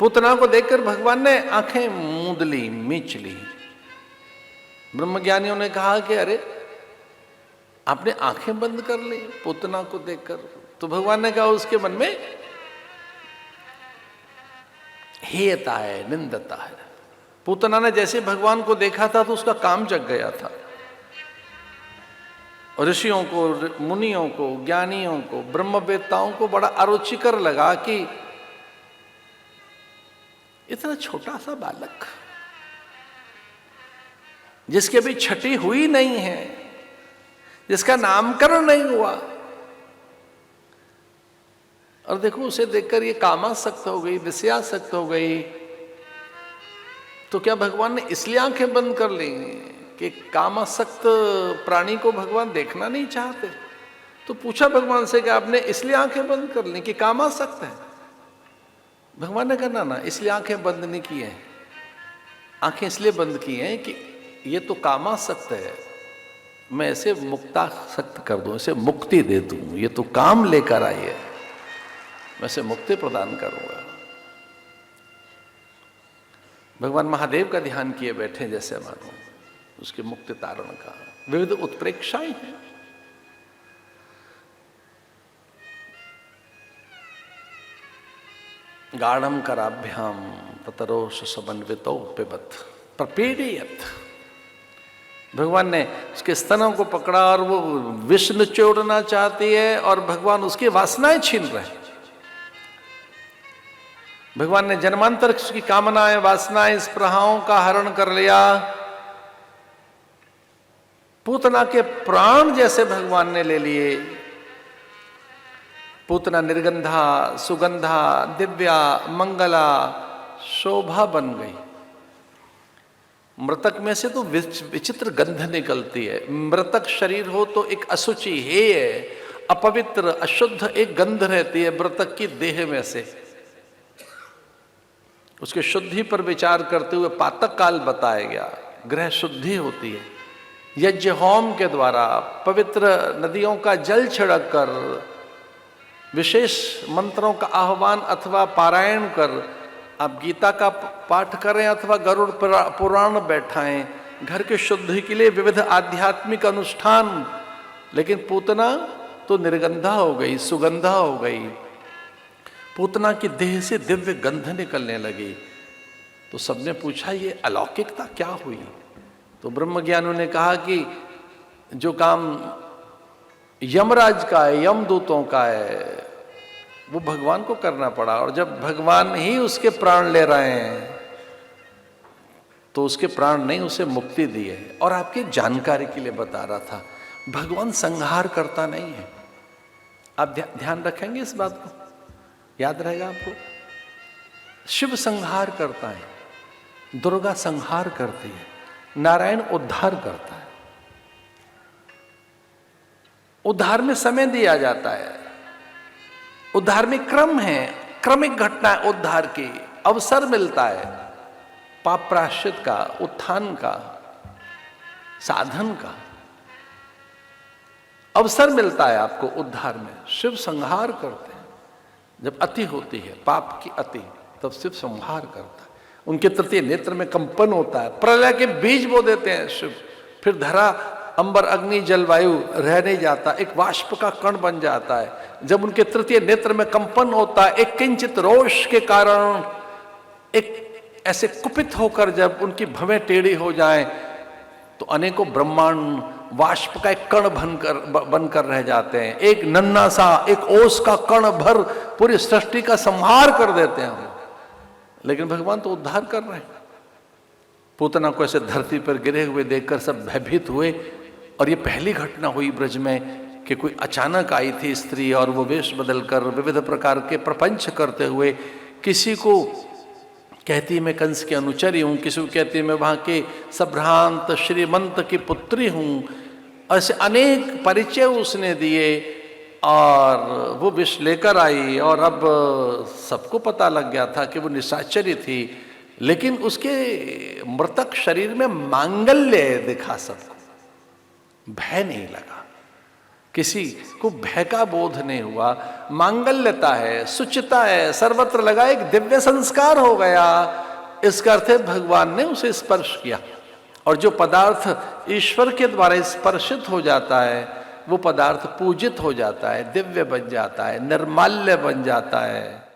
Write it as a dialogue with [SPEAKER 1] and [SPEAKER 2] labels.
[SPEAKER 1] पूतना को देखकर भगवान ने आंखें मूंद ली, मीच ली। ब्रह्मज्ञानियों ने कहा कि अरे आपने आंखें बंद कर ली पूतना को देखकर। तो भगवान ने कहा उसके मन में हेयता है, निंदता है। पूतना ने जैसे भगवान को देखा था तो उसका काम जग गया था। ऋषियों को, मुनियों को, ज्ञानियों को, ब्रह्मवेत्ताओं को बड़ा अरुचिकर लगा कि इतना छोटा सा बालक जिसके भी छठी हुई नहीं है, जिसका नामकरण नहीं हुआ, और देखो उसे देखकर ये कामासक्त हो गई, विषयासक्त हो गई। तो क्या भगवान ने इसलिए आंखें बंद कर ली कि कामासक्त प्राणी को भगवान देखना नहीं चाहते? तो पूछा भगवान से कि आपने इसलिए आंखें बंद कर ली कि कामासक्त है? भगवान ने कहा ना, इसलिए आंखें बंद नहीं की हैं। आंखें इसलिए बंद की हैं कि ये तो कामासक्त है, मैं इसे मुक्तासक्त कर दूं, इसे मुक्ति दे दूं। ये तो काम लेकर आई है, मैं इसे मुक्ति प्रदान करूंगा। भगवान महादेव का ध्यान किए बैठे जैसे मानो, उसके मुक्ति तारण का विविध उत्प्रेक्षाएं हैं। गाढ़म कराभ्याम ततरोष समन्वितो पिबत प्रपीड़ियत। भगवान ने उसके स्तनों को पकड़ा और वो विष निचोड़ना चाहती है और भगवान उसकी वासनाएं छीन रहे हैं। भगवान ने जन्मांतर की कामनाएं, वासनाएं, स्पृहाओं का हरण कर लिया। पूतना के प्राण जैसे भगवान ने ले लिए। पूतना निर्गंधा, सुगंधा, दिव्या, मंगला, शोभा बन गई। मृतक में से तो विचित्र गंध निकलती है। मृतक शरीर हो तो एक अशुचि, हेय, अपवित्र, अशुद्ध एक गंध रहती है मृतक की देह में से। उसके शुद्धि पर विचार करते हुए पातक काल बताया गया। ग्रह शुद्धि होती है यज्ञ होम के द्वारा, पवित्र नदियों का जल छिड़क कर, विशेष मंत्रों का आह्वान अथवा पारायण कर, आप गीता का पाठ करें अथवा गरुड़ पुराण बैठाएं, घर के शुद्धि के लिए विविध आध्यात्मिक अनुष्ठान। लेकिन पूतना तो निर्गंधा हो गई, सुगंधा हो गई। पूतना की देह से दिव्य गंध निकलने लगी। तो सबने पूछा ये अलौकिकता क्या हुई? तो ब्रह्मज्ञानियों ने कहा कि जो काम यमराज का है, यमदूतों का है, वो भगवान को करना पड़ा। और जब भगवान ही उसके प्राण ले रहे हैं तो उसके प्राण नहीं, उसे मुक्ति दी है। और आपकी जानकारी के लिए बता रहा था, भगवान संहार करता नहीं है। आप ध्यान रखेंगे इस बात को, याद रहेगा आपको। शिव संहार करता है, दुर्गा संहार करती है, नारायण उद्धार करता है। उद्धार में समय दिया जाता है, उद्धार में क्रम है, क्रमिक घटना है। उद्धार की अवसर मिलता है, पाप प्रायश्चित का, उत्थान का, साधन का अवसर मिलता है आपको उद्धार में। शिव संहार करते हैं जब अति होती है, पाप की अति, तब शिव संहार करता है। उनके तृतीय नेत्र में कंपन होता है, प्रलय के बीज बो देते हैं शिव। फिर धरा, अंबर, अग्नि, जलवायु रह नहीं जाता, एक वाष्प का कण बन जाता है। जब उनके तृतीय नेत्र में कंपन होता है, एक किंचित रोष के कारण, एक ऐसे कुपित होकर जब उनकी भवें टेढ़ी हो जाएं, तो अनेकों ब्रह्मांड वाष्प का एक कण बनकर रह जाते हैं। एक नन्हा सा, एक ओस का कण भर पूरी सृष्टि का संहार कर देते हैं। लेकिन भगवान तो उद्धार कर रहे हैं। पूतना को ऐसे धरती पर गिरे हुए देखकर सब भयभीत हुए। और ये पहली घटना हुई ब्रज में कि कोई अचानक आई थी स्त्री और वो वेश बदलकर विविध प्रकार के प्रपंच करते हुए, किसी को कहती मैं कंस की अनुचरी हूँ, किसी को कहती मैं वहाँ के संभ्रांत श्रीमंत की पुत्री हूँ। ऐसे अनेक परिचय उसने दिए और वो विष लेकर आई। और अब सबको पता लग गया था कि वो निशाचरी थी, लेकिन उसके मृतक शरीर में मांगल्य दिखा सबको, भय नहीं लगा। किसी को भय का बोध नहीं हुआ, मांगल्यता है, सुचिता है, सर्वत्र लगा, एक दिव्य संस्कार हो गया। इसका अर्थ है भगवान ने उसे स्पर्श किया, और जो पदार्थ ईश्वर के द्वारा स्पर्शित हो जाता है वो पदार्थ पूजित हो जाता है, दिव्य बन जाता है, निर्माल्य बन जाता है।